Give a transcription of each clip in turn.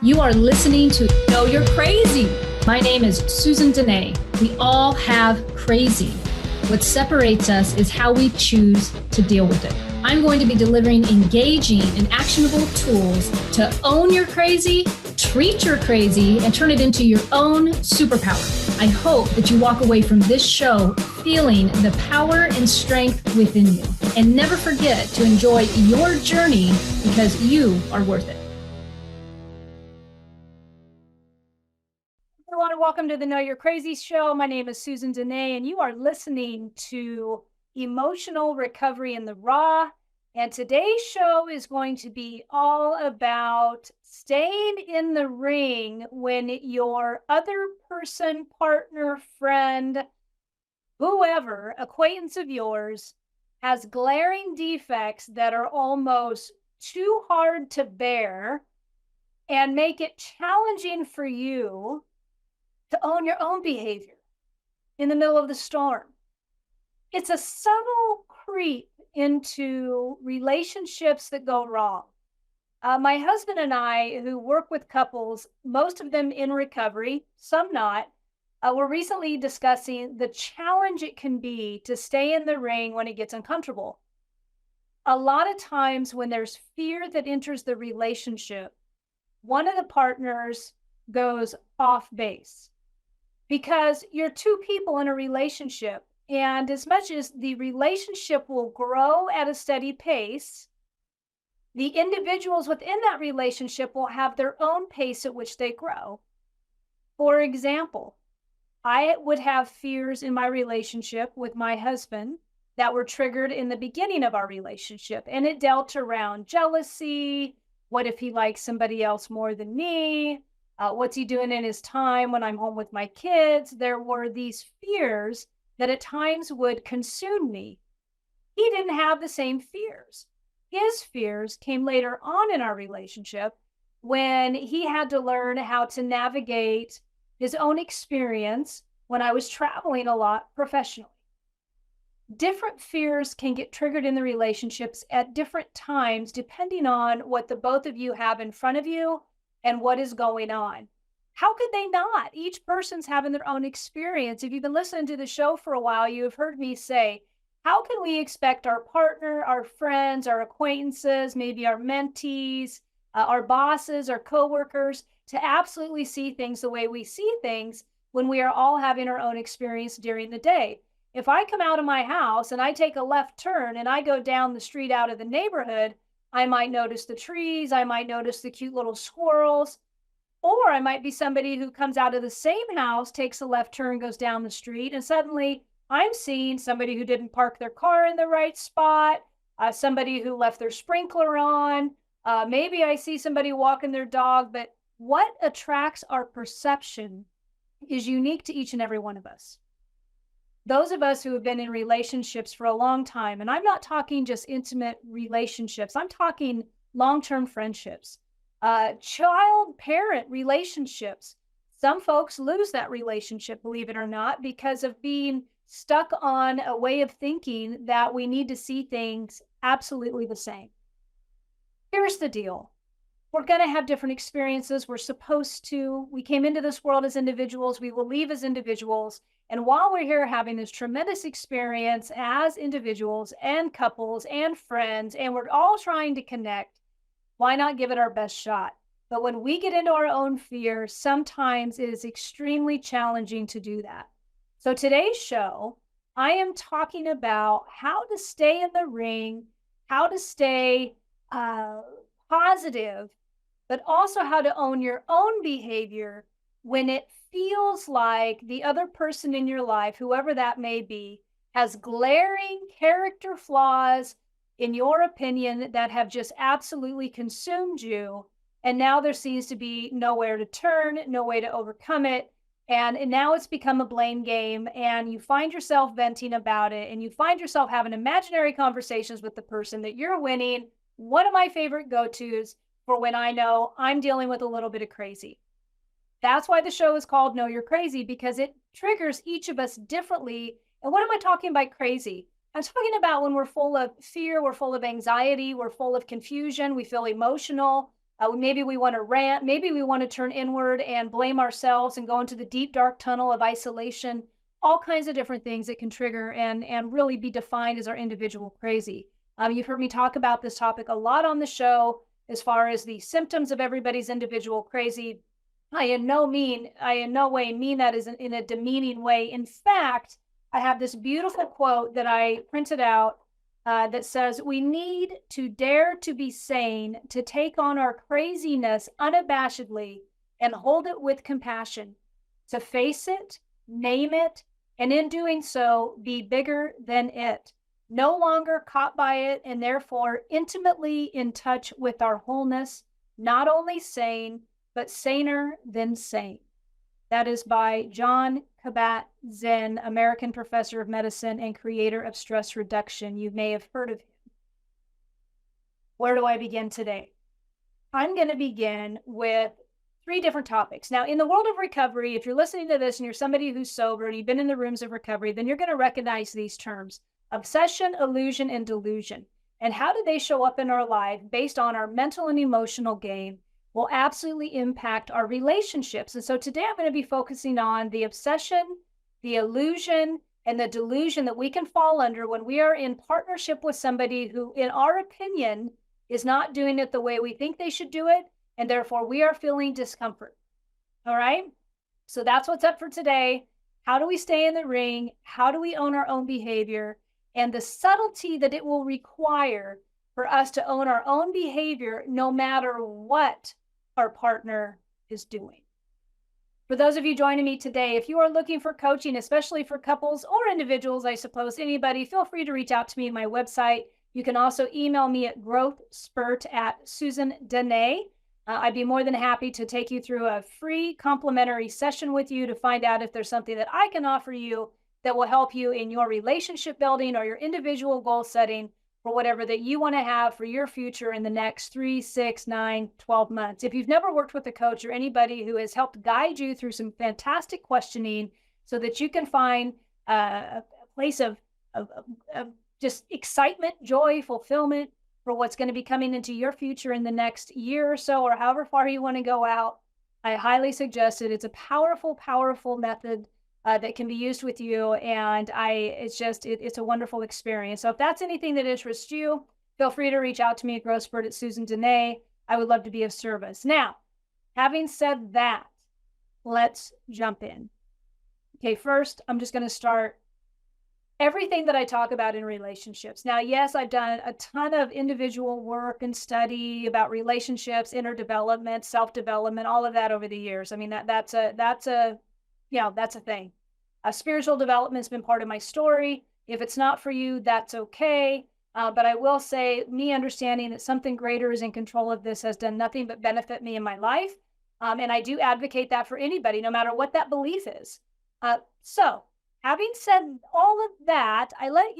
You are listening to Know You're Crazy. My name is Susan Denee. We all have crazy. What separates us is how we choose to deal with it. I'm going to be delivering engaging and actionable tools to own your crazy, treat your crazy, and turn it into your own superpower. I hope that you walk away from this show feeling the power and strength within you. And never forget to enjoy your journey because you are worth it. Everyone, welcome to the Know You're Crazy show. My name is Susan Denee, and you are listening to Emotional Recovery in the Raw. And today's show is going to be all about staying in the ring when your other person, partner, friend, whoever, acquaintance of yours, has glaring defects that are almost too hard to bear and make it challenging for you to own your own behavior in the middle of the storm. It's a subtle creep into relationships that go wrong. My husband and I, who work with couples, most of them in recovery, some not, were recently discussing the challenge it can be to stay in the ring when it gets uncomfortable. A lot of times when there's fear that enters the relationship, one of the partners goes off base. Because you're two people in a relationship, and as much as the relationship will grow at a steady pace, the individuals within that relationship will have their own pace at which they grow. For example, I would have fears in my relationship with my husband that were triggered in the beginning of our relationship, and it dealt around jealousy. What if he likes somebody else more than me? What's he doing in his time when I'm home with my kids? There were these fears that at times would consume me. He didn't have the same fears. His fears came later on in our relationship when he had to learn how to navigate his own experience when I was traveling a lot professionally. Different fears can get triggered in the relationships at different times, depending on what the both of you have in front of you and what is going on. How could they not? Each person's having their own experience. If you've been listening to the show for a while, you have heard me say, how can we expect our partner, our friends, our acquaintances, maybe our mentees, our bosses, our coworkers, to absolutely see things the way we see things when we are all having our own experience during the day? If I come out of my house and I take a left turn and I go down the street out of the neighborhood, I might notice the trees, I might notice the cute little squirrels, or I might be somebody who comes out of the same house, takes a left turn, goes down the street, and suddenly I'm seeing somebody who didn't park their car in the right spot, somebody who left their sprinkler on, maybe I see somebody walking their dog, but what attracts our perception is unique to each and every one of us. Those of us who have been in relationships for a long time, and I'm not talking just intimate relationships, I'm talking long-term friendships, child-parent relationships. Some folks lose that relationship, believe it or not, because of being stuck on a way of thinking that we need to see things absolutely the same. Here's the deal. We're going to have different experiences. We're supposed to. We came into this world as individuals. We will leave as individuals. And while we're here having this tremendous experience as individuals and couples and friends, and we're all trying to connect, why not give it our best shot? But when we get into our own fear, sometimes it is extremely challenging to do that. So today's show, I am talking about how to stay in the ring, how to stay positive, but also how to own your own behavior when it feels like the other person in your life, whoever that may be, has glaring character flaws, in your opinion, that have just absolutely consumed you. And now there seems to be nowhere to turn, no way to overcome it. And now it's become a blame game, and you find yourself venting about it, and you find yourself having imaginary conversations with the person that you're winning. One of my favorite go-tos for when I know I'm dealing with a little bit of crazy. That's why the show is called Know You're Crazy, because it triggers each of us differently. And what am I talking about crazy? I'm talking about when we're full of fear, we're full of anxiety, we're full of confusion, we feel emotional, Maybe we want to rant. Maybe we want to turn inward and blame ourselves and go into the deep, dark tunnel of isolation. All kinds of different things that can trigger and really be defined as our individual crazy. You've heard me talk about this topic a lot on the show as far as the symptoms of everybody's individual crazy. I in no way mean that as in a demeaning way. In fact, I have this beautiful quote that I printed out that says, "We need to dare to be sane, to take on our craziness unabashedly and hold it with compassion, to face it, name it, and in doing so, be bigger than it, no longer caught by it, and therefore intimately in touch with our wholeness, not only sane, but saner than sane." That is by John Kabat-Zinn, American professor of medicine and creator of stress reduction. You may have heard of him. Where do I begin today? I'm going to begin with 3 different topics. Now, in the world of recovery, if you're listening to this and you're somebody who's sober and you've been in the rooms of recovery, then you're going to recognize these terms: obsession, illusion, and delusion. And how do they show up in our life based on our mental and emotional game will absolutely impact our relationships. And so today I'm going to be focusing on the obsession, the illusion, and the delusion that we can fall under when we are in partnership with somebody who, in our opinion, is not doing it the way we think they should do it, and therefore we are feeling discomfort. All right? So that's what's up for today. How do we stay in the ring? How do we own our own behavior? And the subtlety that it will require for us to own our own behavior no matter what our partner is doing. For those of you joining me today, if you are looking for coaching, especially for couples or individuals, I suppose anybody, feel free to reach out to me at my website. You can also email me at growthspurt@SusanDenee. I'd be more than happy to take you through a free complimentary session with you to find out if there's something that I can offer you that will help you in your relationship building or your individual goal setting for whatever that you want to have for your future in the next 3, 6, 9, 12 months. If you've never worked with a coach or anybody who has helped guide you through some fantastic questioning so that you can find a place of just excitement, joy, fulfillment for what's going to be coming into your future in the next year or so, or however far you want to go out, I highly suggest it. It's a powerful, powerful method that can be used with you. And it's a wonderful experience. So if that's anything that interests you, feel free to reach out to me at growthspurt@SusanDenee. I would love to be of service. Now, having said that, let's jump in. Okay, first, I'm just going to start everything that I talk about in relationships. Now, yes, I've done a ton of individual work and study about relationships, inner development, self-development, all of that over the years. I mean, that's a thing. Spiritual development has been part of my story. If it's not for you, that's okay. But I will say, me understanding that something greater is in control of this has done nothing but benefit me in my life. And I do advocate that for anybody, no matter what that belief is. So having said all of that, I like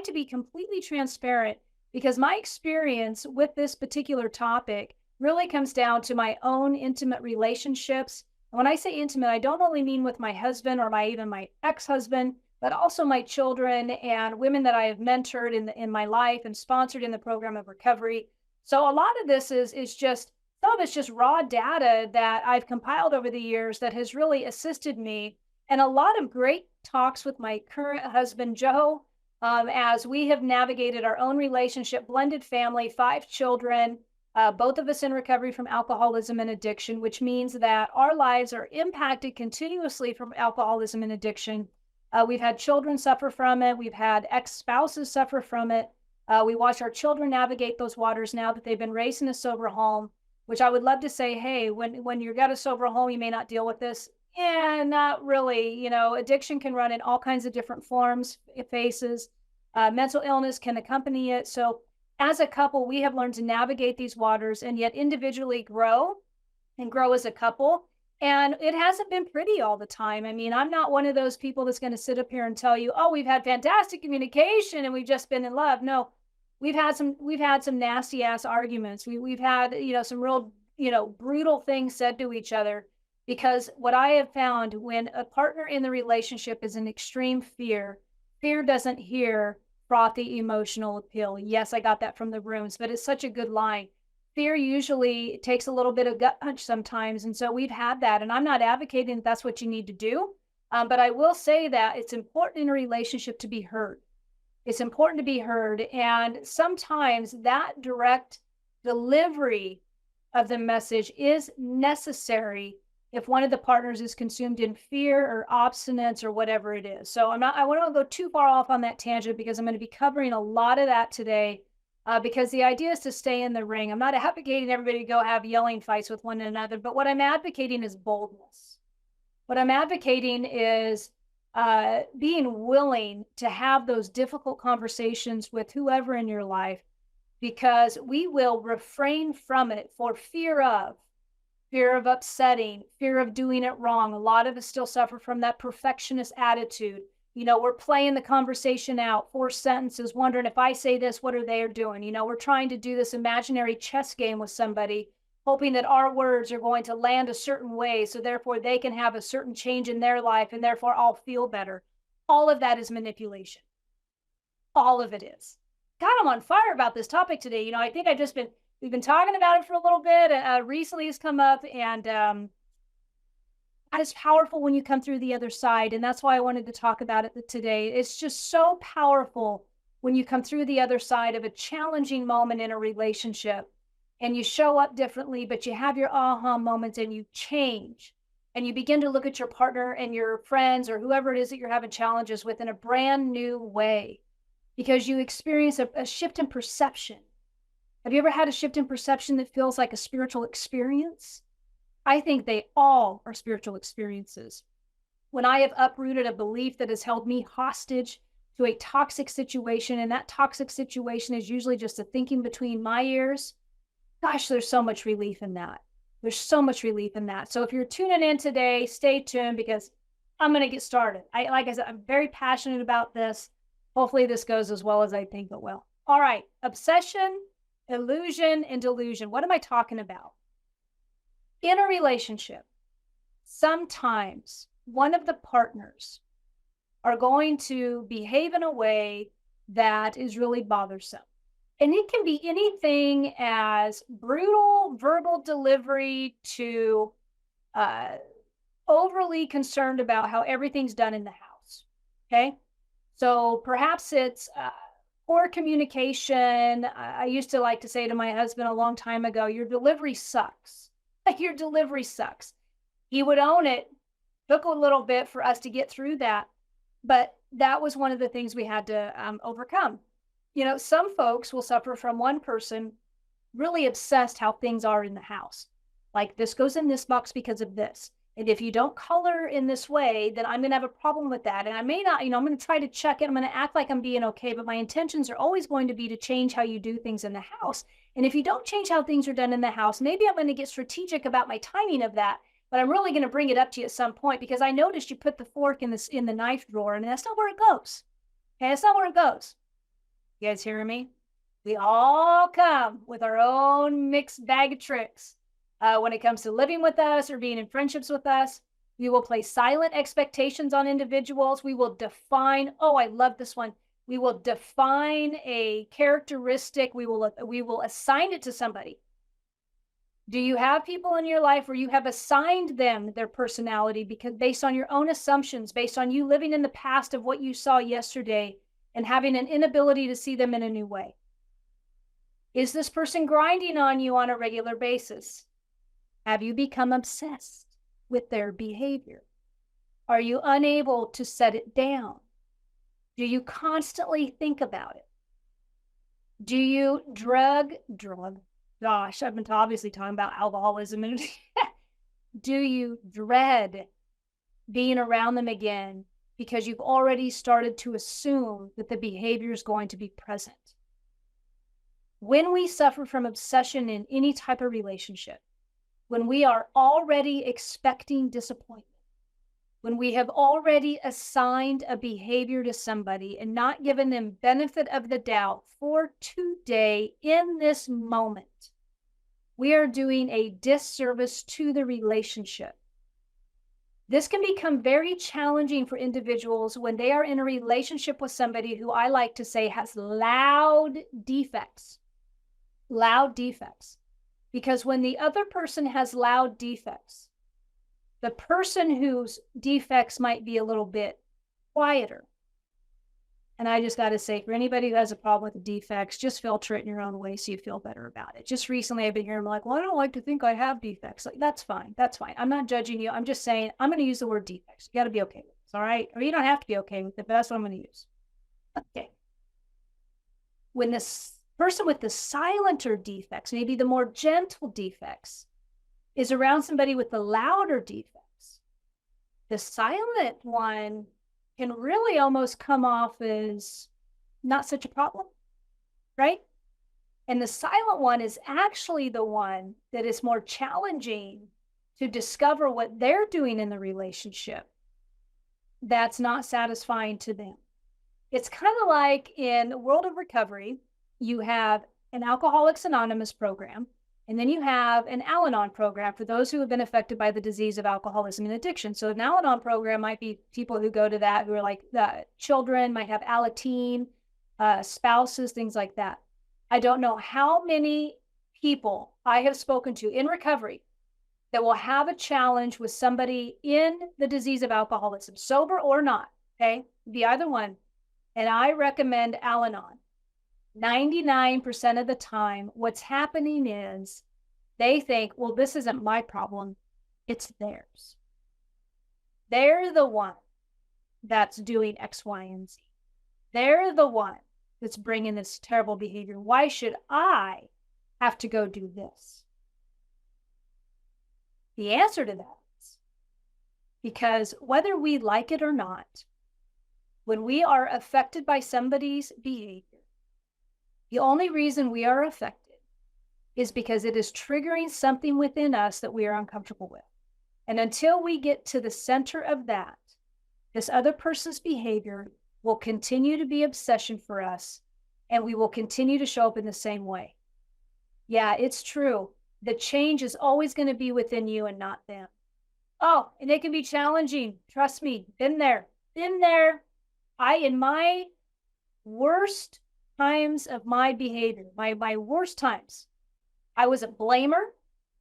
to be completely transparent because my experience with this particular topic really comes down to my own intimate relationships. And when I say intimate, I don't only mean with my husband or even my ex-husband, but also my children and women that I have mentored in my life and sponsored in the program of recovery. So a lot of this is just, some of it's just raw data that I've compiled over the years that has really assisted me. And a lot of great talks with my current husband, Joe, as we have navigated our own relationship, blended family, 5 children, both of us in recovery from alcoholism and addiction, which means that our lives are impacted continuously from alcoholism and addiction. We've had children suffer from it. We've had ex-spouses suffer from it. We watch our children navigate those waters now that they've been raised in a sober home, which I would love to say, hey, when you've got a sober home, you may not deal with this. Yeah, not really. You know, addiction can run in all kinds of different forms, faces. Mental illness can accompany it. So as a couple, we have learned to navigate these waters and yet individually grow and grow as a couple. And it hasn't been pretty all the time. I mean, I'm not one of those people that's going to sit up here and tell you, oh, we've had fantastic communication and we've just been in love. No, we've had some nasty ass arguments. We've had, some real, brutal things said to each other, because what I have found when a partner in the relationship is in extreme fear doesn't hear frothy emotional appeal. Yes, I got that from the rooms, but it's such a good line. fear usually takes a little bit of gut punch sometimes. And so we've had that. And I'm not advocating that that's what you need to do. But I will say that it's important in a relationship to be heard. It's important to be heard. And sometimes that direct delivery of the message is necessary if one of the partners is consumed in fear or obstinance or whatever it is. So I want to go too far off on that tangent because I'm going to be covering a lot of that today. Because the idea is to stay in the ring. I'm not advocating everybody to go have yelling fights with one another, but what I'm advocating is boldness. What I'm advocating is being willing to have those difficult conversations with whoever in your life, because we will refrain from it for fear of upsetting, fear of doing it wrong. A lot of us still suffer from that perfectionist attitude. We're playing the conversation out, 4 sentences, wondering if I say this, what are they doing? We're trying to do this imaginary chess game with somebody, hoping that our words are going to land a certain way, so therefore they can have a certain change in their life, and therefore I'll feel better. All of that is manipulation. All of it is. God, I'm on fire about this topic today. I think we've been talking about it for a little bit. Recently has come up, and that is powerful when you come through the other side. And that's why I wanted to talk about it today. It's just so powerful when you come through the other side of a challenging moment in a relationship and you show up differently, but you have your aha moments and you change and you begin to look at your partner and your friends or whoever it is that you're having challenges with in a brand new way, because you experience a shift in perception. Have you ever had a shift in perception that feels like a spiritual experience? I think they all are spiritual experiences. When I have uprooted a belief that has held me hostage to a toxic situation, and that toxic situation is usually just a thinking between my ears, gosh, there's so much relief in that. There's so much relief in that. So if you're tuning in today, stay tuned because I'm going to get started. Like I said, I'm very passionate about this. Hopefully this goes as well as I think it will. All right, obsession, illusion, and delusion. What am I talking about? In a relationship, sometimes one of the partners are going to behave in a way that is really bothersome. And it can be anything as brutal verbal delivery to overly concerned about how everything's done in the house. Okay. So perhaps it's poor communication. I used to like to say to my husband a long time ago, your delivery sucks. Your delivery sucks. He would own it. Took a little bit for us to get through that, but that was one of the things we had to overcome. Some folks will suffer from one person really obsessed how things are in the house. Like, this goes in this box because of this. And if you don't color in this way, then I'm going to have a problem with that. And I may not, I'm going to try to check it. I'm going to act like I'm being okay, but my intentions are always going to be to change how you do things in the house. And if you don't change how things are done in the house, maybe I'm going to get strategic about my timing of that, but I'm really going to bring it up to you at some point because I noticed you put the fork in the knife drawer, and that's not where it goes. Okay, that's not where it goes. You guys hearing me? We all come with our own mixed bag of tricks. When it comes to living with us or being in friendships with us, we will place silent expectations on individuals. We will define, I love this one. We will define a characteristic. We will assign it to somebody. Do you have people in your life where you have assigned them their personality because based on your own assumptions, based on you living in the past of what you saw yesterday and having an inability to see them in a new way? Is this person grinding on you on a regular basis? Have you become obsessed with their behavior? Are you unable to set it down? Do you constantly think about it? Do you drug? Gosh, I've been obviously talking about alcoholism. Do you dread being around them again because you've already started to assume that the behavior is going to be present? When we suffer from obsession in any type of relationship, when we are already expecting disappointment, when we have already assigned a behavior to somebody and not given them benefit of the doubt for today in this moment, we are doing a disservice to the relationship. This can become very challenging for individuals when they are in a relationship with somebody who I like to say has loud defects. Loud defects. Because when the other person has loud defects, the person whose defects might be a little bit quieter. And I just got to say, for anybody who has a problem with the defects, just filter it in your own way so you feel better about it. Just recently, I've been hearing like, well, I don't like to think I have defects. Like, that's fine. That's fine. I'm not judging you. I'm just saying I'm going to use the word defects. You got to be okay with this, all right? Or you don't have to be okay with it, but that's what I'm going to use. Okay. When this person with the silenter defects, maybe the more gentle defects, is around somebody with the louder defects, the silent one can really almost come off as not such a problem, right? And the silent one is actually the one that is more challenging to discover what they're doing in the relationship that's not satisfying to them. It's kind of like in the world of recovery, you have an Alcoholics Anonymous program, and then you have an Al-Anon program for those who have been affected by the disease of alcoholism and addiction. So an Al-Anon program might be people who go to that, who are like children, might have Alateen, spouses, things like that. I don't know how many people I have spoken to in recovery that will have a challenge with somebody in the disease of alcoholism, sober or not, okay? Be either one. And I recommend Al-Anon. 99% of the time, what's happening is they think, well, this isn't my problem, it's theirs. They're the one that's doing X, Y, and Z. They're the one that's bringing this terrible behavior. Why should I have to go do this? The answer to that is because whether we like it or not, when we are affected by somebody's behavior, the only reason we are affected is because it is triggering something within us that we are uncomfortable with. And until we get to the center of that, this other person's behavior will continue to be obsession for us, and we will continue to show up in the same way. Yeah, it's true. The change is always going to be within you and not them. Oh, and it can be challenging. Trust me, been there. In my worst times of my behavior, my worst times, I was a blamer.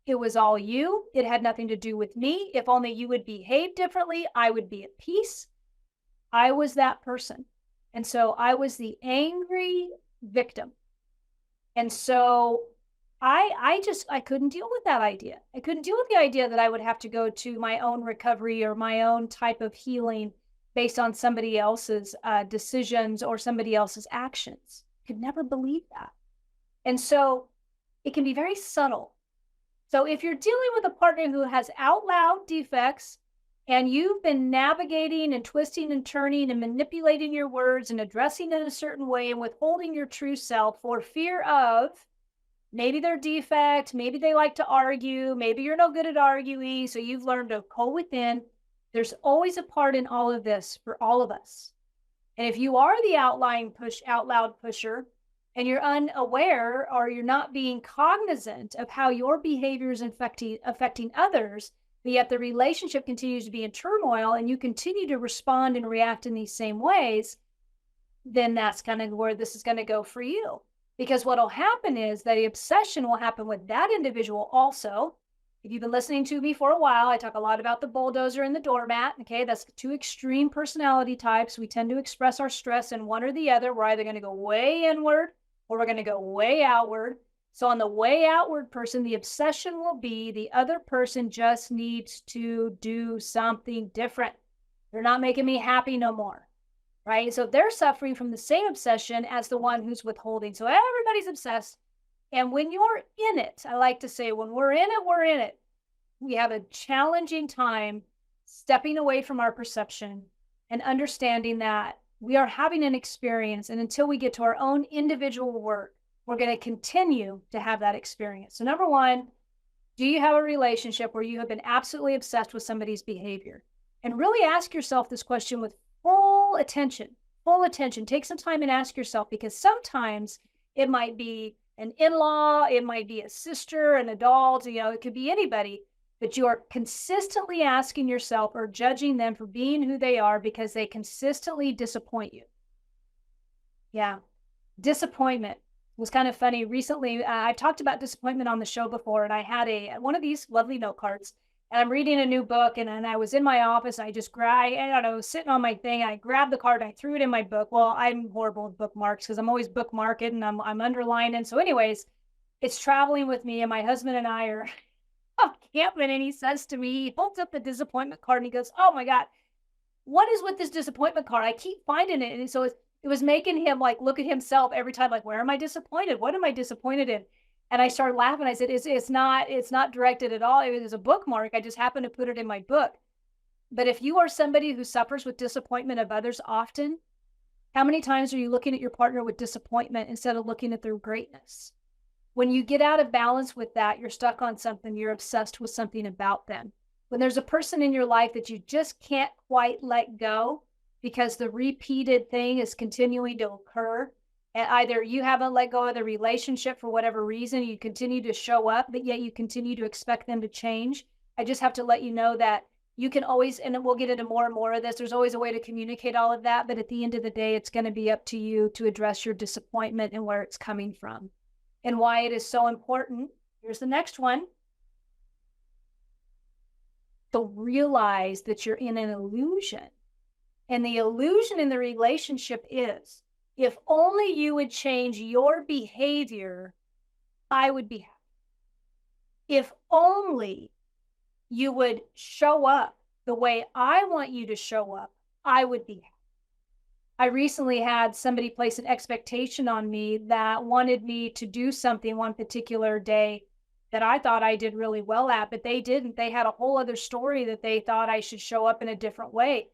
It was all you. It had nothing to do with me. If only you would behave differently, I would be at peace. I was that person. And so I was the angry victim. And so I couldn't deal with that idea. I couldn't deal with the idea that I would have to go to my own recovery or my own type of healing based on somebody else's decisions or somebody else's actions. I could never believe that. And so it can be very subtle. So if you're dealing with a partner who has out loud defects and you've been navigating and twisting and turning and manipulating your words and addressing it in a certain way and withholding your true self for fear of maybe their defect, maybe they like to argue, maybe you're no good at arguing, so you've learned to go within. There's always a part in all of this for all of us. And if you are the out loud pusher, and you're unaware or you're not being cognizant of how your behavior is affecting others, but yet the relationship continues to be in turmoil and you continue to respond and react in these same ways, then that's kind of where this is going to go for you. Because what will happen is that the obsession will happen with that individual also. If you've been listening to me for a while, I talk a lot about the bulldozer and the doormat. Okay, that's two extreme personality types. We tend to express our stress in one or the other. We're either going to go way inward or we're going to go way outward. So on the way outward person, the obsession will be the other person just needs to do something different. They're not making me happy no more, right? So they're suffering from the same obsession as the one who's withholding. So everybody's obsessed. And when you're in it, I like to say, when we're in it, we're in it. We have a challenging time stepping away from our perception and understanding that we are having an experience. And until we get to our own individual work, we're going to continue to have that experience. So number one, do you have a relationship where you have been absolutely obsessed with somebody's behavior? And really ask yourself this question with full attention. Take some time and ask yourself, because sometimes it might be an in-law, it might be a sister, an adult, it could be anybody, but you are consistently asking yourself or judging them for being who they are because they consistently disappoint you. Yeah, disappointment. was kind of funny. Recently, I've talked about disappointment on the show before, and I had one of these lovely note cards, and I'm reading a new book, and I was in my office. I just I don't know, sitting on my thing. I grabbed the card, I threw it in my book. Well, I'm horrible with bookmarks because I'm always bookmarking and I'm underlining. So, anyways, it's traveling with me, and my husband and I are camping, and he says to me, he holds up the disappointment card, and he goes, "Oh my God, what is with this disappointment card? I keep finding it." And so it was making him like look at himself every time, like, where am I disappointed? What am I disappointed in? And I started laughing. I said, it's not directed at all. It was a bookmark. I just happened to put it in my book. But if you are somebody who suffers with disappointment of others often, how many times are you looking at your partner with disappointment instead of looking at their greatness? When you get out of balance with that, you're stuck on something, you're obsessed with something about them. When there's a person in your life that you just can't quite let go because the repeated thing is continuing to occur, and either you haven't let go of the relationship for whatever reason, you continue to show up, but yet you continue to expect them to change. I just have to let you know that you can always, and we'll get into more and more of this, there's always a way to communicate all of that. But at the end of the day, it's going to be up to you to address your disappointment and where it's coming from and why it is so important. Here's the next one. To realize that you're in an illusion. And the illusion in the relationship is, if only you would change your behavior, I would be happy. If only you would show up the way I want you to show up, I would be happy. I recently had somebody place an expectation on me that wanted me to do something one particular day that I thought I did really well at, but they didn't. They had a whole other story that they thought I should show up in a different way.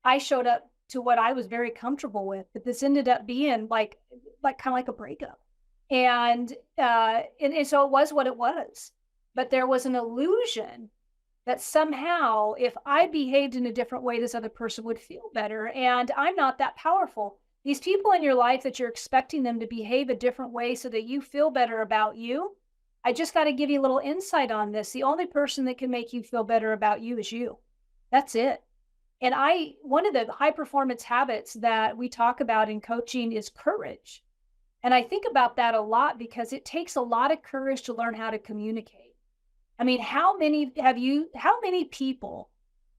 I showed up to what I was very comfortable with, but this ended up being like kind of like a breakup. And so it was what it was. But there was an illusion that somehow if I behaved in a different way, this other person would feel better. And I'm not that powerful. These people in your life that you're expecting them to behave a different way so that you feel better about you, I just got to give you a little insight on this. The only person that can make you feel better about you is you. That's it. And one of the high performance habits that we talk about in coaching is courage. And I think about that a lot because it takes a lot of courage to learn how to communicate. I mean, how many people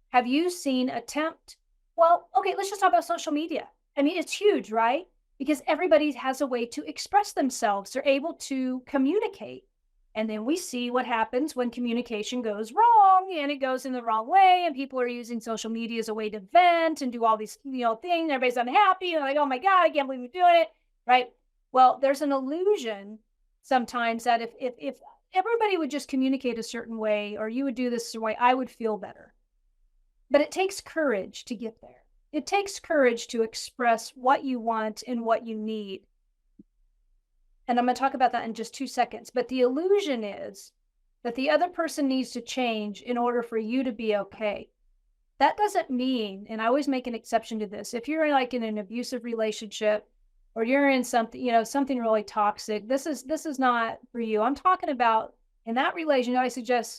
have you seen attempt? Well, okay, let's just talk about social media. I mean, it's huge, right? Because everybody has a way to express themselves. They're able to communicate. And then we see what happens when communication goes wrong and it goes in the wrong way. And people are using social media as a way to vent and do all these, things. Everybody's unhappy. And like, oh my God, I can't believe we're doing it. Right. Well, there's an illusion sometimes that if everybody would just communicate a certain way, or you would do this way, I would feel better. But it takes courage to get there. It takes courage to express what you want and what you need. And I'm going to talk about that in just 2 seconds. But the illusion is that the other person needs to change in order for you to be okay. That doesn't mean, and I always make an exception to this, if you're like in an abusive relationship or you're in something, something really toxic, this is not for you. I'm talking about in that relationship,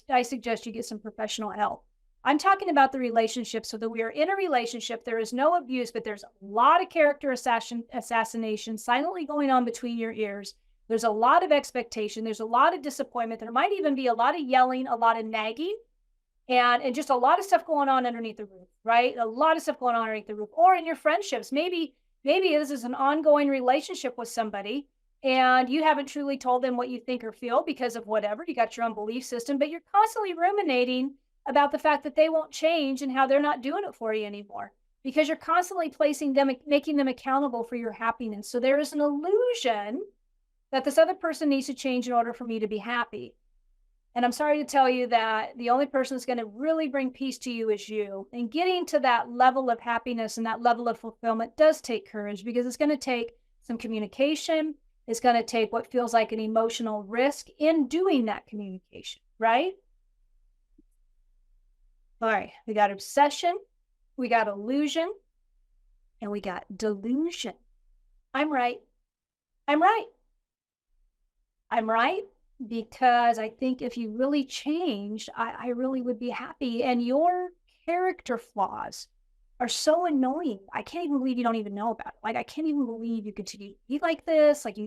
I suggest you get some professional help. I'm talking about the relationship so that we are in a relationship. There is no abuse, but there's a lot of character assassination silently going on between your ears. There's a lot of expectation. There's a lot of disappointment. There might even be a lot of yelling, a lot of nagging, and just a lot of stuff going on underneath the roof, right? A lot of stuff going on underneath the roof. Or in your friendships, maybe this is an ongoing relationship with somebody and you haven't truly told them what you think or feel because of whatever. You got your own belief system, but you're constantly ruminating about the fact that they won't change and how they're not doing it for you anymore because you're constantly making them accountable for your happiness. So there is an illusion that this other person needs to change in order for me to be happy. And I'm sorry to tell you that the only person that's going to really bring peace to you is you. And getting to that level of happiness and that level of fulfillment does take courage because it's going to take some communication. It's going to take what feels like an emotional risk in doing that communication, right? All right, we got obsession, we got illusion, and we got delusion. I'm right. I'm right. I'm right because I think if you really changed, I really would be happy. And your character flaws are so annoying. I can't even believe you don't even know about it. Like, I can't even believe you continue to be like this. Like,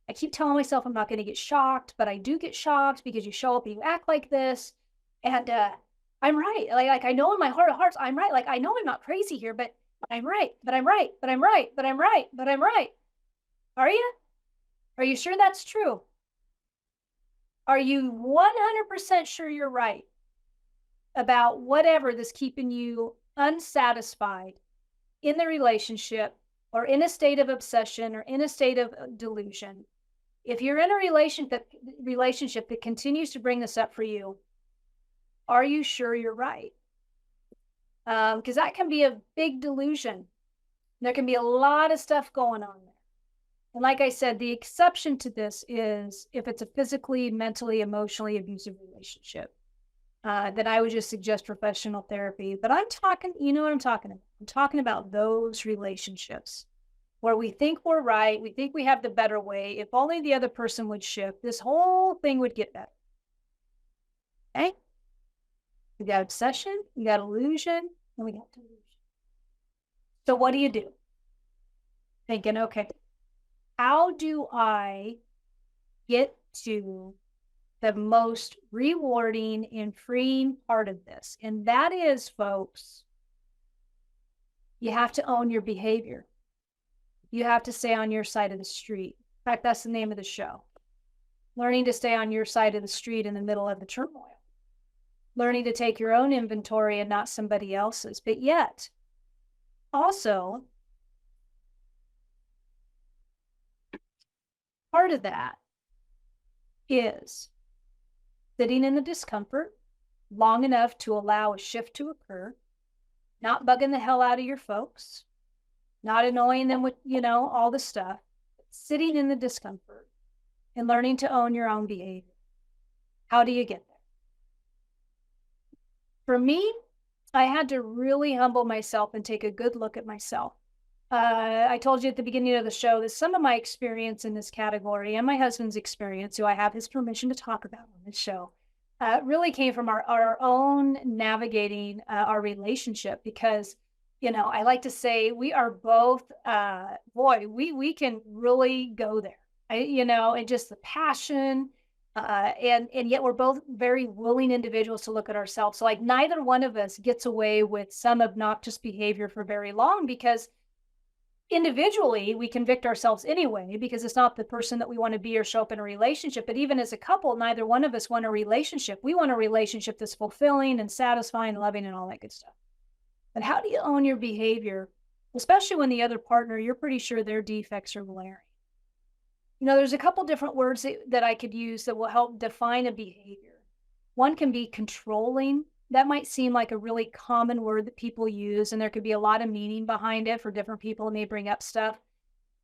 I keep telling myself I'm not going to get shocked, but I do get shocked because you show up and you act like this. And I'm right. Like I know in my heart of hearts, I'm right. Like I know I'm not crazy here, but I'm right. But I'm right. But I'm right. But I'm right. But I'm right. Are you? Are you sure that's true? Are you 100% sure you're right about whatever that's keeping you unsatisfied in the relationship or in a state of obsession or in a state of delusion? If you're in a relationship that continues to bring this up for you, are you sure you're right? Because that can be a big delusion. There can be a lot of stuff going on there. And like I said, the exception to this is if it's a physically, mentally, emotionally abusive relationship. Then I would just suggest professional therapy. But I'm talking, you know what I'm talking about? I'm talking about those relationships where we think we're right, we think we have the better way. If only the other person would shift, this whole thing would get better. Okay? We got obsession, we got illusion, and we got delusion. So what do? Thinking, okay, how do I get to the most rewarding and freeing part of this? And that is, folks, you have to own your behavior. You have to stay on your side of the street. In fact, that's the name of the show. Learning to stay on your side of the street in the middle of the turmoil. Learning to take your own inventory and not somebody else's. But yet, also, part of that is sitting in the discomfort long enough to allow a shift to occur, not bugging the hell out of your folks, not annoying them with, all the stuff, sitting in the discomfort and learning to own your own behavior. How do you get there? For me, I had to really humble myself and take a good look at myself. I told you at the beginning of the show that some of my experience in this category and my husband's experience, who I have his permission to talk about on this show, really came from our own navigating our relationship. Because, I like to say we are both, we can really go there, and just the passion, and yet we're both very willing individuals to look at ourselves. So like neither one of us gets away with some obnoxious behavior for very long, because individually we convict ourselves anyway, because it's not the person that we want to be or show up in a relationship. But even as a couple, neither one of us want a relationship. We want a relationship that's fulfilling and satisfying, loving, and all that good stuff. But how do you own your behavior, especially when the other partner, you're pretty sure their defects are glaring? There's a couple different words that I could use that will help define a behavior. One can be controlling. That might seem like a really common word that people use, and there could be a lot of meaning behind it for different people, and they bring up stuff.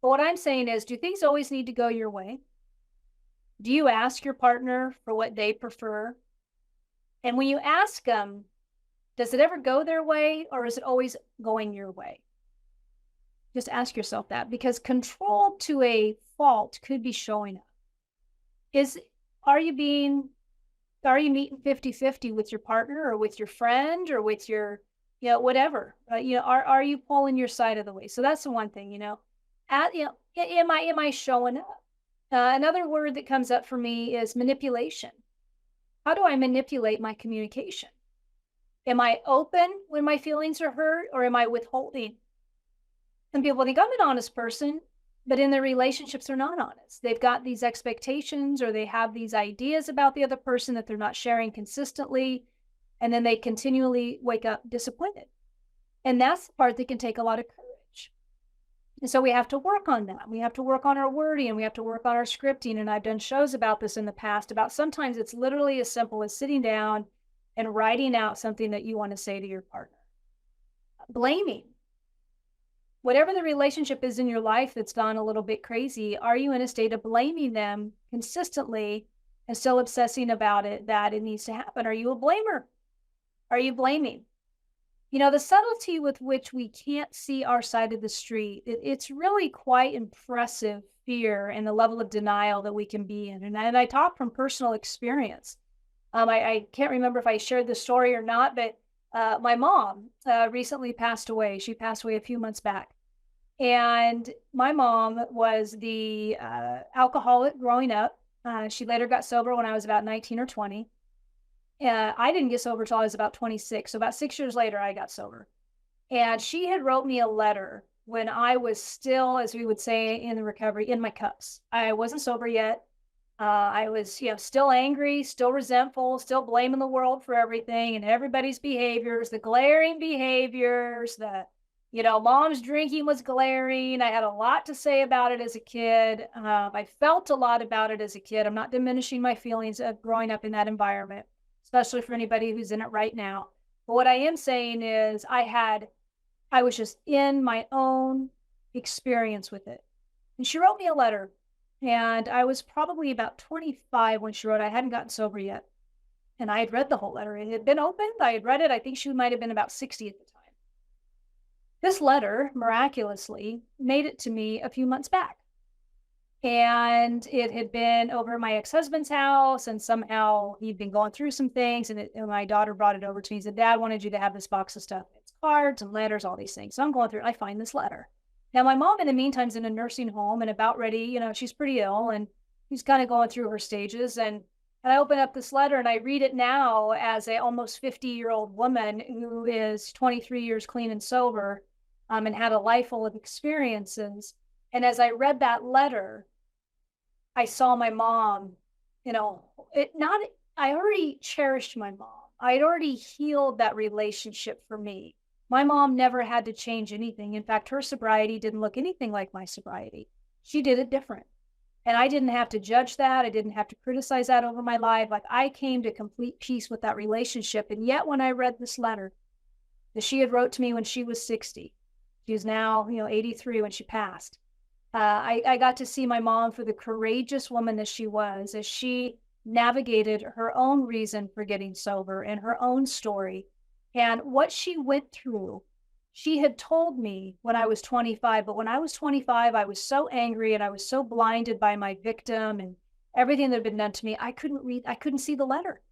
But what I'm saying is, do things always need to go your way? Do you ask your partner for what they prefer? And when you ask them, does it ever go their way, or is it always going your way? Just ask yourself that, because control to a fault could be showing up. Are you meeting 50-50 with your partner or with your friend or with your, whatever, are you pulling your side of the way? So that's the one thing, am I showing up? Another word that comes up for me is manipulation. How do I manipulate my communication? Am I open when my feelings are hurt, or am I withholding? Some people think I'm an honest person, but in their relationships, they're not honest. They've got these expectations, or they have these ideas about the other person that they're not sharing consistently. And then they continually wake up disappointed. And that's the part that can take a lot of courage. And so we have to work on that. We have to work on our wording, and we have to work on our scripting. And I've done shows about this in the past, about sometimes it's literally as simple as sitting down and writing out something that you want to say to your partner. Blaming. Whatever the relationship is in your life that's gone a little bit crazy, are you in a state of blaming them consistently and still obsessing about it, that it needs to happen? Are you a blamer? Are you blaming? The subtlety with which we can't see our side of the street, it's really quite impressive, fear and the level of denial that we can be in. And I talk from personal experience. I can't remember if I shared the story or not, but my mom recently passed away. She passed away a few months back. And my mom was the alcoholic growing up. She later got sober when I was about 19 or 20. I didn't get sober till I was about 26. So about 6 years later, I got sober. And she had wrote me a letter when I was still, as we would say in the recovery, in my cups. I wasn't sober yet. I was, still angry, still resentful, still blaming the world for everything and everybody's behaviors, the glaring behaviors, mom's drinking was glaring. I had a lot to say about it as a kid. I felt a lot about it as a kid. I'm not diminishing my feelings of growing up in that environment, especially for anybody who's in it right now. But what I am saying is I was just in my own experience with it. And she wrote me a letter, and I was probably about 25 when she wrote it. I hadn't gotten sober yet. And I had read the whole letter. It had been opened. I had read it. I think she might have been about 60 at the time. This letter, miraculously, made it to me a few months back. And it had been over at my ex-husband's house, and somehow he'd been going through some things, and my daughter brought it over to me. He said, Dad wanted you to have this box of stuff. It's cards and letters, all these things. So I'm going through it. I find this letter. Now, my mom, in the meantime, is in a nursing home and about ready, she's pretty ill, and she's kind of going through her stages. And I open up this letter, and I read it now as a almost 50-year-old woman who is 23 years clean and sober, and had a life full of experiences. And as I read that letter, I saw my mom, I already cherished my mom. I'd already healed that relationship for me. My mom never had to change anything. In fact, her sobriety didn't look anything like my sobriety. She did it different. And I didn't have to judge that. I didn't have to criticize that over my life. Like, I came to complete peace with that relationship. And yet when I read this letter that she had wrote to me when she was 60, she was now, 83 when she passed. I got to see my mom for the courageous woman that she was, as she navigated her own reason for getting sober and her own story and what she went through. She had told me when I was 25, but when I was 25, I was so angry and I was so blinded by my victim and everything that had been done to me. I couldn't see the letter.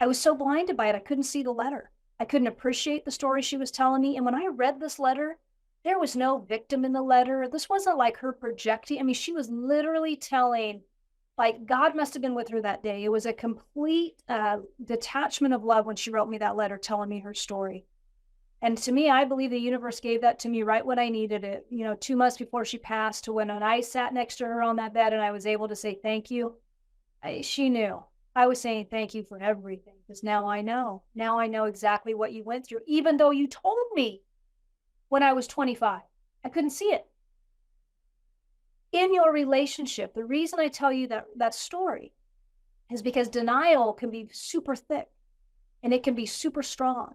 I was so blinded by it. I couldn't see the letter. I couldn't appreciate the story she was telling me. And when I read this letter, there was no victim in the letter. This wasn't like her projecting. I mean, she was literally telling, like, God must have been with her that day. It was a complete detachment of love when she wrote me that letter telling me her story. And to me, I believe the universe gave that to me right when I needed it, 2 months before she passed, to when I sat next to her on that bed and I was able to say thank you. She knew. I was saying thank you for everything, because now I know. Now I know exactly what you went through, even though you told me when I was 25. I couldn't see it. In your relationship, the reason I tell you that story is because denial can be super thick and it can be super strong,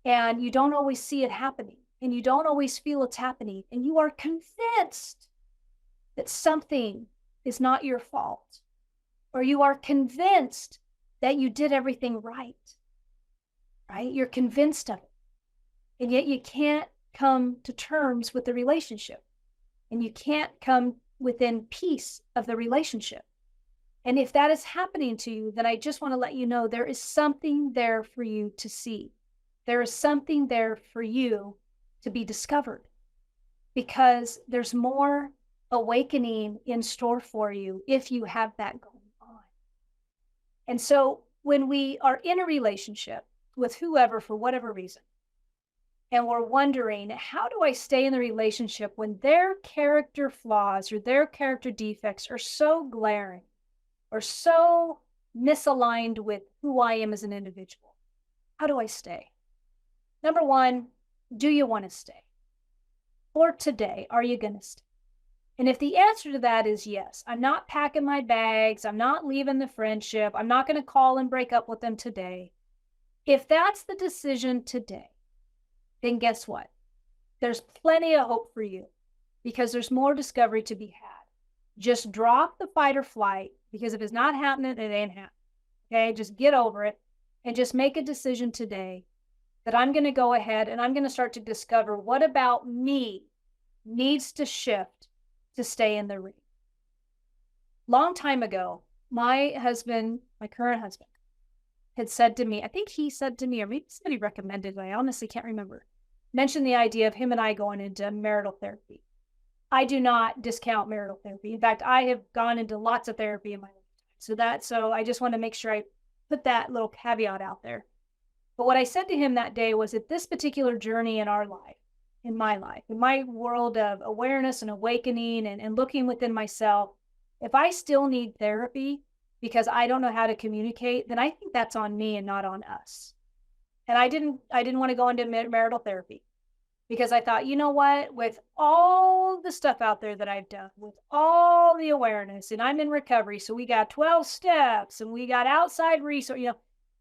and you don't always see it happening and you don't always feel it's happening, and you are convinced that something is not your fault, or you are convinced that you did everything right? You're convinced of it, and yet you can't come to terms with the relationship, and you can't come within peace of the relationship. And if that is happening to you, then I just want to let you know there is something there for you to see. There is something there for you to be discovered, because there's more awakening in store for you if you have that going on. And so when we are in a relationship with whoever, for whatever reason, and we're wondering, how do I stay in the relationship when their character flaws or their character defects are so glaring or so misaligned with who I am as an individual? How do I stay? Number one, do you want to stay? For today, are you going to stay? And if the answer to that is yes, I'm not packing my bags, I'm not leaving the friendship, I'm not going to call and break up with them today. If that's the decision today, then guess what? There's plenty of hope for you, because there's more discovery to be had. Just drop the fight or flight, because if it's not happening, it ain't happening. Okay, just get over it and just make a decision today that I'm going to go ahead and I'm going to start to discover what about me needs to shift to stay in the ring. Long time ago, my husband, my current husband, had said to me, I think he said to me, or maybe somebody recommended it, I honestly can't remember, mentioned the idea of him and I going into marital therapy. I do not discount marital therapy. In fact, I have gone into lots of therapy in my life. So I just want to make sure I put that little caveat out there. But what I said to him that day was at this particular journey in our life, in my world of awareness and awakening and looking within myself, if I still need therapy because I don't know how to communicate, then I think that's on me and not on us. And I didn't want to go into marital therapy because I thought, you know what, with all the stuff out there that I've done, with all the awareness, and I'm in recovery, so we got 12 steps and we got outside resource,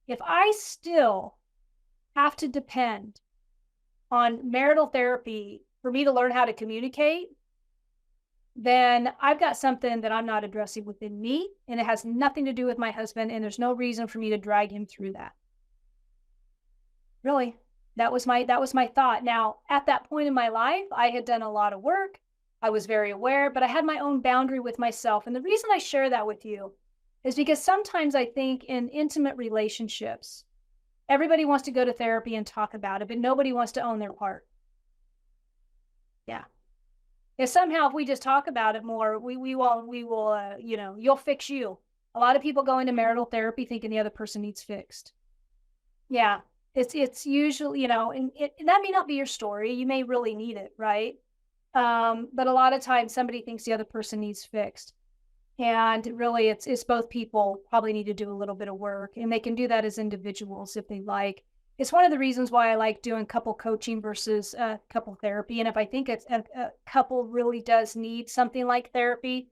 if I still have to depend on marital therapy for me to learn how to communicate, then I've got something that I'm not addressing within me, and it has nothing to do with my husband, and there's no reason for me to drag him through that. Really, that was my thought. Now, at that point in my life, I had done a lot of work. I was very aware, but I had my own boundary with myself. And the reason I share that with you is because sometimes I think in intimate relationships, everybody wants to go to therapy and talk about it, but nobody wants to own their part. Yeah. If somehow if we just talk about it more, we will, you'll fix you. A lot of people go into marital therapy thinking the other person needs fixed. Yeah. It's usually, and that may not be your story. You may really need it, right? But a lot of times somebody thinks the other person needs fixed. And really it's both people probably need to do a little bit of work, and they can do that as individuals if they like. It's one of the reasons why I like doing couple coaching versus couple therapy. And if I think it's a couple really does need something like therapy,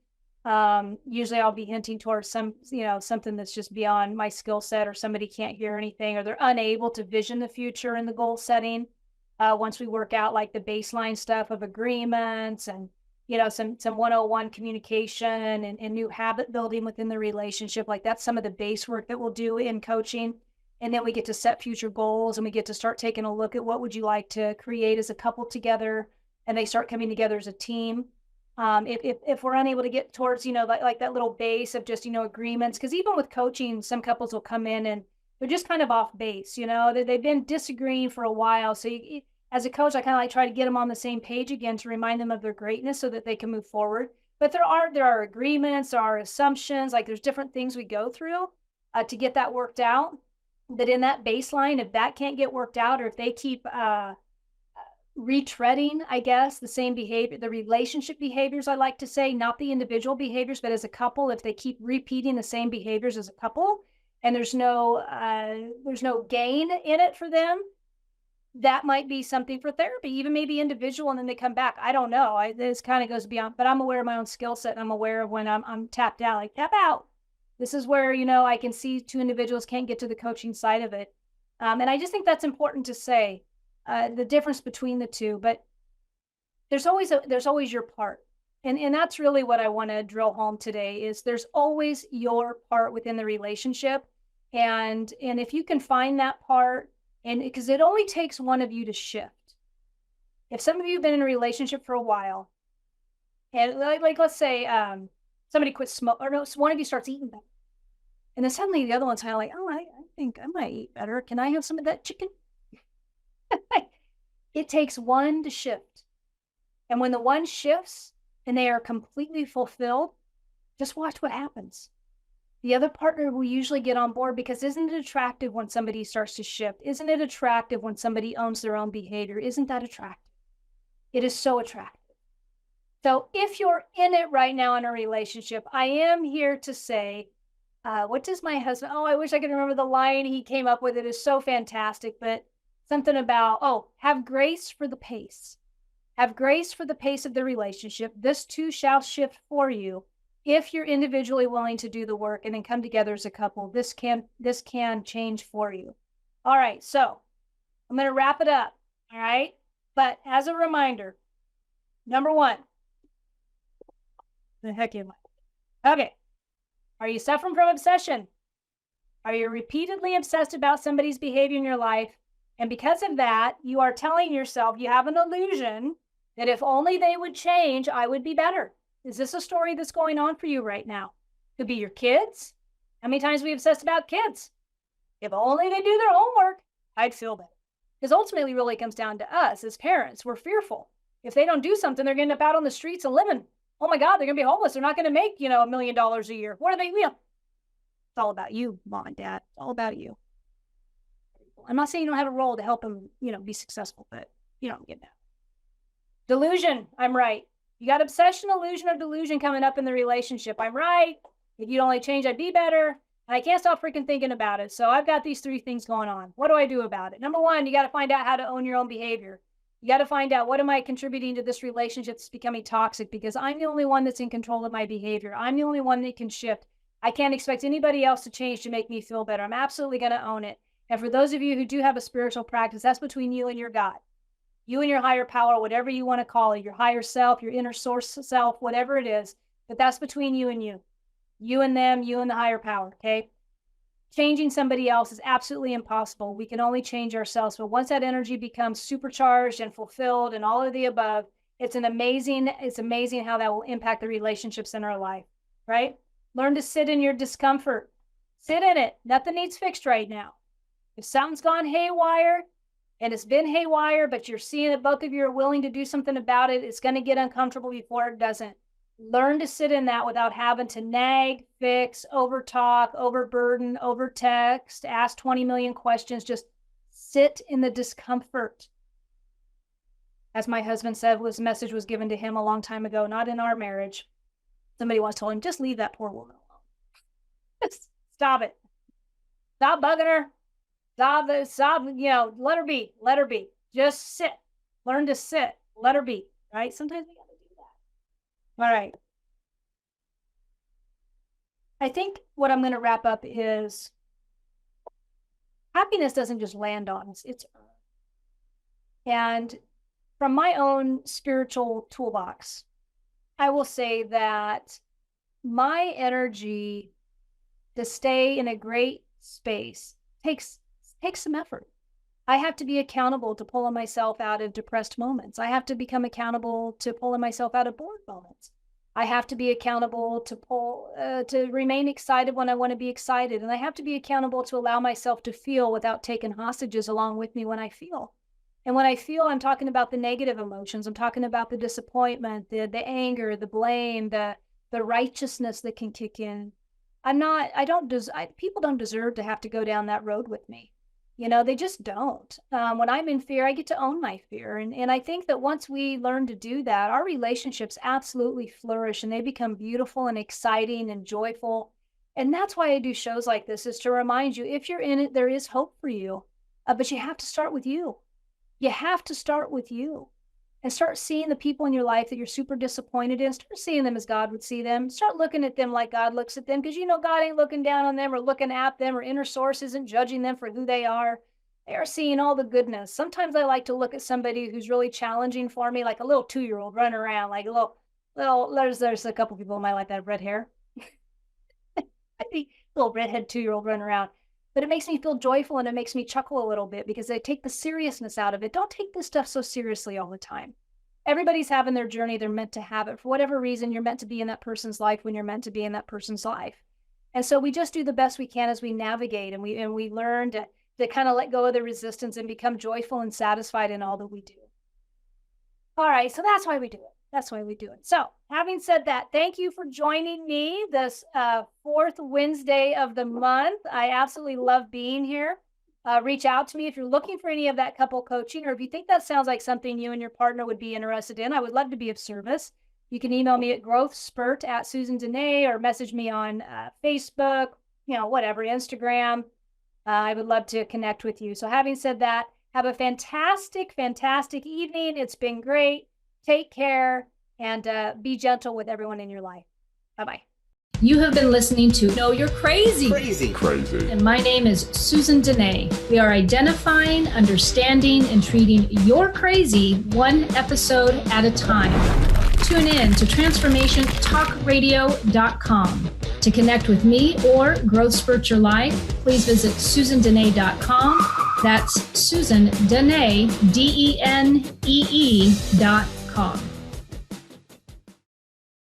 usually I'll be hinting towards something that's just beyond my skill set, or somebody can't hear anything, or they're unable to vision the future in the goal setting. Once we work out like the baseline stuff of agreements and some 101 communication and new habit building within the relationship, like that's some of the base work that we'll do in coaching. And then we get to set future goals, and we get to start taking a look at what would you like to create as a couple together, and they start coming together as a team. If we're unable to get towards, like that little base of just, agreements, because even with coaching, some couples will come in and they're just kind of off base, they've been disagreeing for a while. So as a coach, I kind of like try to get them on the same page again to remind them of their greatness so that they can move forward. But there are agreements, there are assumptions, like there's different things we go through to get that worked out. That in that baseline, if that can't get worked out, or if they keep retreading, I guess, the same behavior, the relationship behaviors, I like to say, not the individual behaviors, but as a couple, if they keep repeating the same behaviors as a couple, and there's no gain in it for them, that might be something for therapy, even maybe individual, and then they come back. I don't know. This kind of goes beyond, but I'm aware of my own skill set, and I'm aware of when I'm tapped out, like tap out. This is where, I can see two individuals can't get to the coaching side of it. And I just think that's important to say, the difference between the two. But there's always your part. And that's really what I want to drill home today is there's always your part within the relationship. And if you can find that part, and because it only takes one of you to shift. If some of you have been in a relationship for a while, and like let's say somebody quits smoking, or no, one of you starts eating better. And then suddenly the other one's kind of like, oh, I think I might eat better. Can I have some of that chicken? It takes one to shift. And when the one shifts and they are completely fulfilled, just watch what happens. The other partner will usually get on board, because isn't it attractive when somebody starts to shift? Isn't it attractive when somebody owns their own behavior? Isn't that attractive? It is so attractive. So if you're in it right now in a relationship, I am here to say, what does my husband, I wish I could remember the line he came up with. It is so fantastic, but something about, have grace for the pace. Have grace for the pace of the relationship. This too shall shift for you if you're individually willing to do the work and then come together as a couple. This can change for you. All right, so I'm going to wrap it up. All right, but as a reminder, number one, the heck am I? Okay. Are you suffering from obsession? Are you repeatedly obsessed about somebody's behavior in your life? And because of that, you are telling yourself you have an illusion that if only they would change, I would be better. Is this a story that's going on for you right now? Could be your kids. How many times we obsessed about kids? If only they do their homework, I'd feel better. Because ultimately, really comes down to us as parents. We're fearful. If they don't do something, they're going to end up out on the streets and living. Oh my God, they're going to be homeless. They're not going to make, $1 million a year. What are they? It's all about you, mom and dad. It's all about you. I'm not saying you don't have a role to help them, be successful, but you don't get that. Delusion. I'm right. You got obsession, illusion, or delusion coming up in the relationship. I'm right. If you'd only change, I'd be better. And I can't stop freaking thinking about it. So I've got these 3 things going on. What do I do about it? Number 1, you got to find out how to own your own behavior. You got to find out, what am I contributing to this relationship that's becoming toxic? Because I'm the only one that's in control of my behavior. I'm the only one that can shift. I can't expect anybody else to change to make me feel better. I'm absolutely going to own it. And for those of you who do have a spiritual practice, that's between you and your God. You and your higher power, whatever you want to call it, your higher self, your inner source self, whatever it is, but that's between you and you. You and them, you and the higher power, okay? Changing somebody else is absolutely impossible. We can only change ourselves. But once that energy becomes supercharged and fulfilled and all of the above, it's amazing how that will impact the relationships in our life, right? Learn to sit in your discomfort. Sit in it. Nothing needs fixed right now. If something's gone haywire, and it's been haywire, but you're seeing that both of you are willing to do something about it, it's going to get uncomfortable before it doesn't. Learn to sit in that without having to nag, fix, overtalk, overburden, overtext, ask 20 million questions. Just sit in the discomfort. As my husband said, this message was given to him a long time ago, not in our marriage. Somebody once told him, just leave that poor woman alone. Just stop it. Stop bugging her. Stop, let her be. Let her be. Just sit. Learn to sit. Let her be, right? Sometimes we got to do that. All right. I think what I'm going to wrap up is happiness doesn't just land on us. It's earned. And from my own spiritual toolbox, I will say that my energy to stay in a great space takes some effort. I have to be accountable to pulling myself out of depressed moments. I have to become accountable to pulling myself out of bored moments. I have to be accountable to remain excited when I want to be excited. And I have to be accountable to allow myself to feel without taking hostages along with me when I feel. And when I feel, I'm talking about the negative emotions. I'm talking about the disappointment, the anger, the blame, the righteousness that can kick in. People don't deserve to have to go down that road with me. They just don't. When I'm in fear, I get to own my fear. And I think that once we learn to do that, our relationships absolutely flourish and they become beautiful and exciting and joyful. And that's why I do shows like this, is to remind you, if you're in it, there is hope for you. But you have to start with you. You have to start with you. And start seeing the people in your life that you're super disappointed in. Start seeing them as God would see them. Start looking at them like God looks at them, because God ain't looking down on them or looking at them, or inner source isn't judging them for who they are. They are seeing all the goodness. Sometimes I like to look at somebody who's really challenging for me, like a little 2-year-old running around, like a little, there's a couple people in my life that have red hair. I think little redhead 2-year-old running around. But it makes me feel joyful and it makes me chuckle a little bit because they take the seriousness out of it. Don't take this stuff so seriously all the time. Everybody's having their journey. They're meant to have it. For whatever reason, you're meant to be in that person's life when you're meant to be in that person's life. And so we just do the best we can as we navigate, and we learn to kind of let go of the resistance and become joyful and satisfied in all that we do. All right, so that's why we do it. That's why we do it. So having said that, thank you for joining me this 4th Wednesday of the month. I absolutely love being here. Reach out to me if you're looking for any of that couple coaching, or if you think that sounds like something you and your partner would be interested in. I would love to be of service. You can email me at growthspurt@SusanDenee, or message me on Facebook, whatever, Instagram. I would love to connect with you. So having said that, have a fantastic, fantastic evening. It's been great. Take care, and be gentle with everyone in your life. Bye-bye. You have been listening to No, You're Crazy. Crazy. And my name is Susan Denee. We are identifying, understanding, and treating your crazy one episode at a time. Tune in to transformationtalkradio.com. To connect with me or Growth Spurt Your Life, please visit SusanDenee.com. That's Susan Denee, DENEE.com.